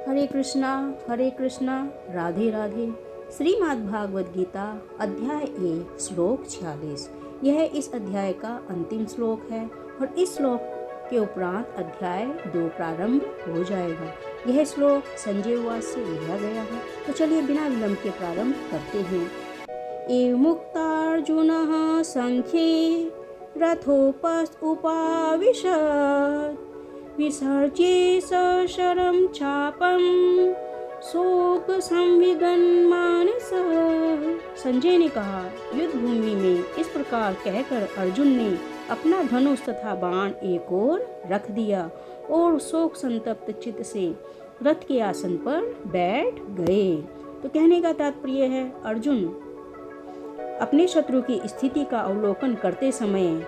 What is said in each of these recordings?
हरे कृष्णा, राधे राधे। श्रीमद् भागवत गीता अध्याय 1 श्लोक 46। यह इस अध्याय का अंतिम श्लोक है और इस श्लोक के उपरांत अध्याय 2 प्रारंभ हो जाएगा। यह श्लोक संजय उवाच से लिया गया है। तो चलिए बिना विलंब के प्रारंभ करते हैं। एव मुक्तार्जुनः संख्ये रथोपस्थ उपाविशत् विसर्ज्य सशरं चापं शोक संविदन् मानसः। संजय ने कहा, युद्ध भूमि में इस प्रकार कहकर अर्जुन ने अपना धनुष तथा बाण एक ओर रख दिया और शोक संतप्त चित्त से रथ के आसन पर बैठ गए। तो कहने का तात्पर्य है, अर्जुन अपने शत्रु की स्थिति का अवलोकन करते समय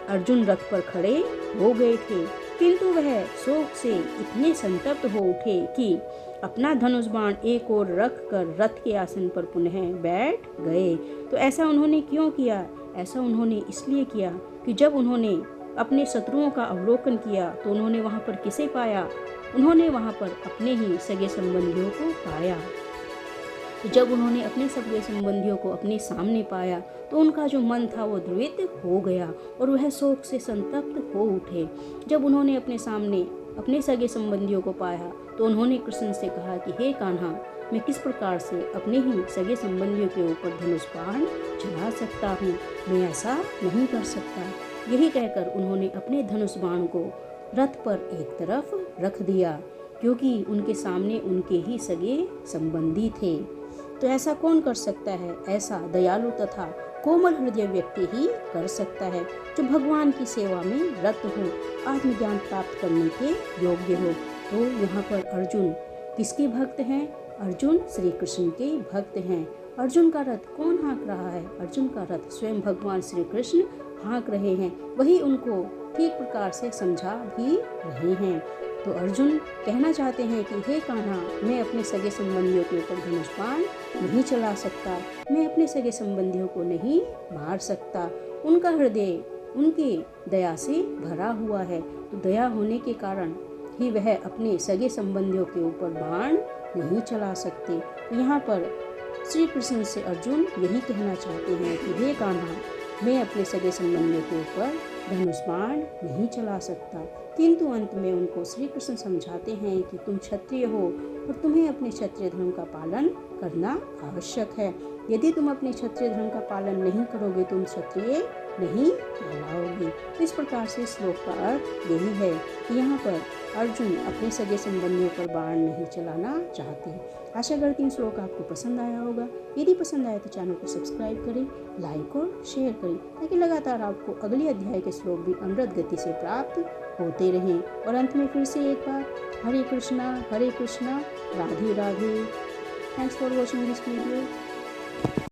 अर्जुन रथ पर खड़े हो गए थे, किंतु वह शोक से इतने संतप्त हो उठे कि अपना धनुष बाण एक ओर रख कर रथ के आसन पर पुनः बैठ गए। तो ऐसा उन्होंने क्यों किया? ऐसा उन्होंने इसलिए किया कि जब उन्होंने अपने शत्रुओं का अवलोकन किया तो उन्होंने वहां पर किसे पाया? उन्होंने वहां पर अपने ही सगे संबंधियों को पाया। तो जब उन्होंने अपने सगे संबंधियों को अपने सामने पाया तो उनका जो मन था वो द्रवित हो गया और वह शोक से संतप्त हो उठे। जब उन्होंने अपने सामने अपने सगे संबंधियों को पाया तो उन्होंने कृष्ण से कहा कि हे कान्हा, मैं किस प्रकार से अपने ही सगे संबंधियों के ऊपर धनुष बाण चला सकता हूँ? मैं ऐसा नहीं कर सकता। यही कहकर उन्होंने अपने धनुष बाण को रथ पर एक तरफ रख दिया, क्योंकि उनके सामने उनके ही सगे संबंधी थे। तो ऐसा कौन कर सकता है? ऐसा दयालु तथा कोमल हृदय व्यक्ति ही कर सकता है, जो भगवान की सेवा में रत हो, आत्मज्ञान प्राप्त करने के योग्य हो। तो यहाँ पर अर्जुन किसके भक्त हैं? अर्जुन श्री कृष्ण के भक्त हैं। अर्जुन का रथ कौन हाँक रहा है? अर्जुन का रथ स्वयं भगवान श्री कृष्ण हाँक रहे हैं। वही उनको ठीक प्रकार से समझा भी रहे हैं। तो अर्जुन कहना चाहते हैं कि हे कान्हा, मैं अपने सगे संबंधियों के ऊपर धनुष बाण नहीं चला सकता, मैं अपने सगे संबंधियों को नहीं मार सकता। उनका हृदय उनके दया से भरा हुआ है, तो दया होने के कारण ही वह अपने सगे संबंधियों के ऊपर बाण नहीं चला सकते। यहाँ पर श्री कृष्ण से अर्जुन यही कहना चाहते हैं कि हे कान्हा, मैं अपने सगे संबंधियों के ऊपर धनुष बाण नहीं चला सकता। किंतु अंत में उनको श्री कृष्ण समझाते हैं कि तुम क्षत्रिय हो और तुम्हें अपने क्षत्रिय धर्म का पालन करना आवश्यक है। यदि तुम अपने क्षत्रिय धर्म का पालन नहीं करोगे, तुम क्षत्रिय नहीं कहलाओगे। इस प्रकार से श्लोक का अर्थ यही है कि यहाँ पर अर्जुन अपने सगे संबंधियों पर बाण नहीं चलाना चाहते। आशा करती हूँ श्लोक आपको पसंद आया होगा। यदि पसंद आया तो चैनल को सब्सक्राइब करें, लाइक और शेयर करें, ताकि लगातार आपको अगले अध्याय के श्लोक भी अमृत गति से प्राप्त होते रहें। और अंत में फिर से एक बार Hare Krishna, Radhe Radhe. Thanks for watching this video.